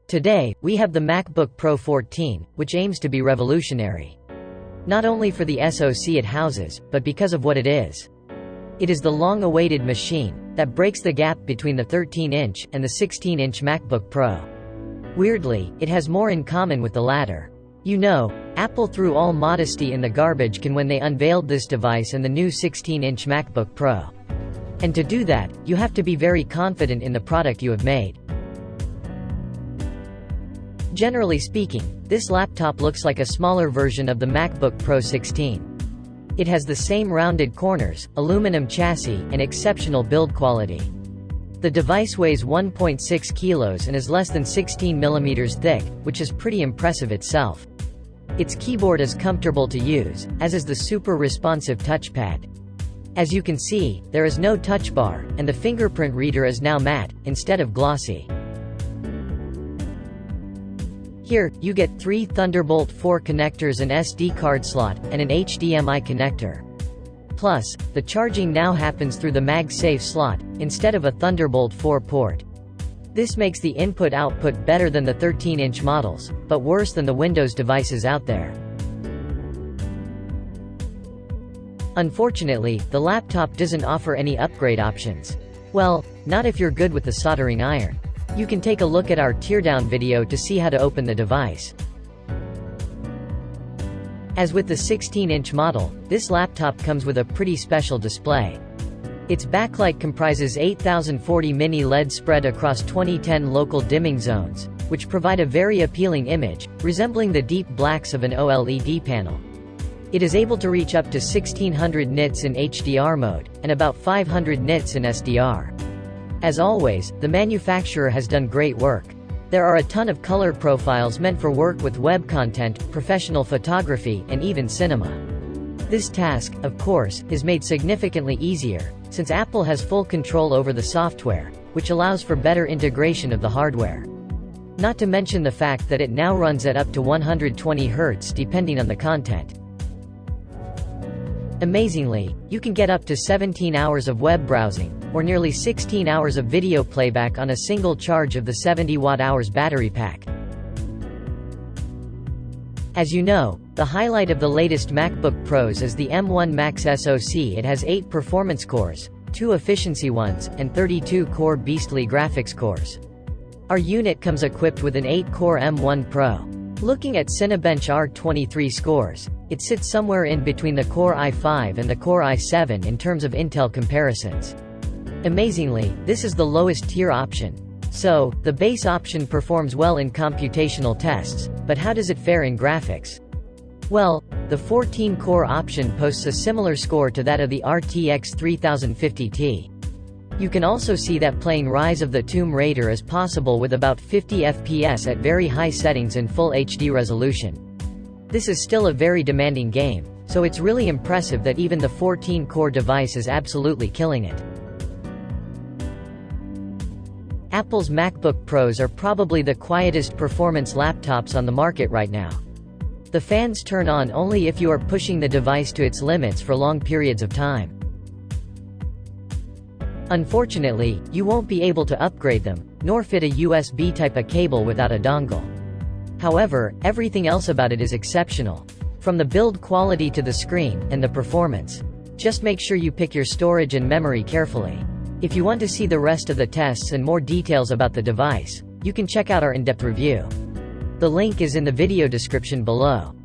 Today, we have the MacBook Pro 14, which aims to be revolutionary. Not only for the SoC it houses, but because of what it is. It is the long-awaited machine that breaks the gap between the 13-inch and the 16-inch MacBook Pro. Weirdly, it has more in common with the latter. You know, Apple threw all modesty in the garbage can when they unveiled this device and the new 16-inch MacBook Pro. And to do that, you have to be very confident in the product you have made. Generally speaking, this laptop looks like a smaller version of the MacBook Pro 16. It has the same rounded corners, aluminum chassis, and exceptional build quality. The device weighs 1.6 kilos and is less than 16 millimeters thick, which is pretty impressive itself. Its keyboard is comfortable to use, as is the super responsive touchpad. As you can see, there is no touch bar, and the fingerprint reader is now matte, instead of glossy. Here, you get 3 Thunderbolt 4 connectors, an SD card slot, and an HDMI connector. Plus, the charging now happens through the MagSafe slot, instead of a Thunderbolt 4 port. This makes the input-output better than the 13-inch models, but worse than the Windows devices out there. Unfortunately, the laptop doesn't offer any upgrade options. Well, not if you're good with the soldering iron. You can take a look at our teardown video to see how to open the device. As with the 16-inch model, this laptop comes with a pretty special display. Its backlight comprises 8040 mini LED spread across 2010 local dimming zones, which provide a very appealing image, resembling the deep blacks of an OLED panel. It is able to reach up to 1600 nits in HDR mode, and about 500 nits in SDR. As always, the manufacturer has done great work. There are a ton of color profiles meant for work with web content, professional photography, and even cinema. This task, of course, is made significantly easier, since Apple has full control over the software, which allows for better integration of the hardware. Not to mention the fact that it now runs at up to 120 Hz depending on the content. Amazingly, you can get up to 17 hours of web browsing, or nearly 16 hours of video playback on a single charge of the 70 watt-hours battery pack. As you know, the highlight of the latest MacBook Pros is the M1 Max SoC. It has 8 performance cores, 2 efficiency ones, and 32 core beastly graphics cores. Our unit comes equipped with an 8-core M1 Pro. Looking at Cinebench R23 scores, it sits somewhere in between the Core i5 and the Core i7 in terms of Intel comparisons. Amazingly, this is the lowest tier option. So, the base option performs well in computational tests, but how does it fare in graphics? Well, the 14-core option posts a similar score to that of the RTX 3050 Ti. You can also see that playing Rise of the Tomb Raider is possible with about 50 FPS at very high settings in full HD resolution. This is still a very demanding game, so it's really impressive that even the 14-core device is absolutely killing it. Apple's MacBook Pros are probably the quietest performance laptops on the market right now. The fans turn on only if you are pushing the device to its limits for long periods of time. Unfortunately, you won't be able to upgrade them, nor fit a USB type-A cable without a dongle. However, everything else about it is exceptional. From the build quality to the screen, and the performance. Just make sure you pick your storage and memory carefully. If you want to see the rest of the tests and more details about the device, you can check out our in-depth review. The link is in the video description below.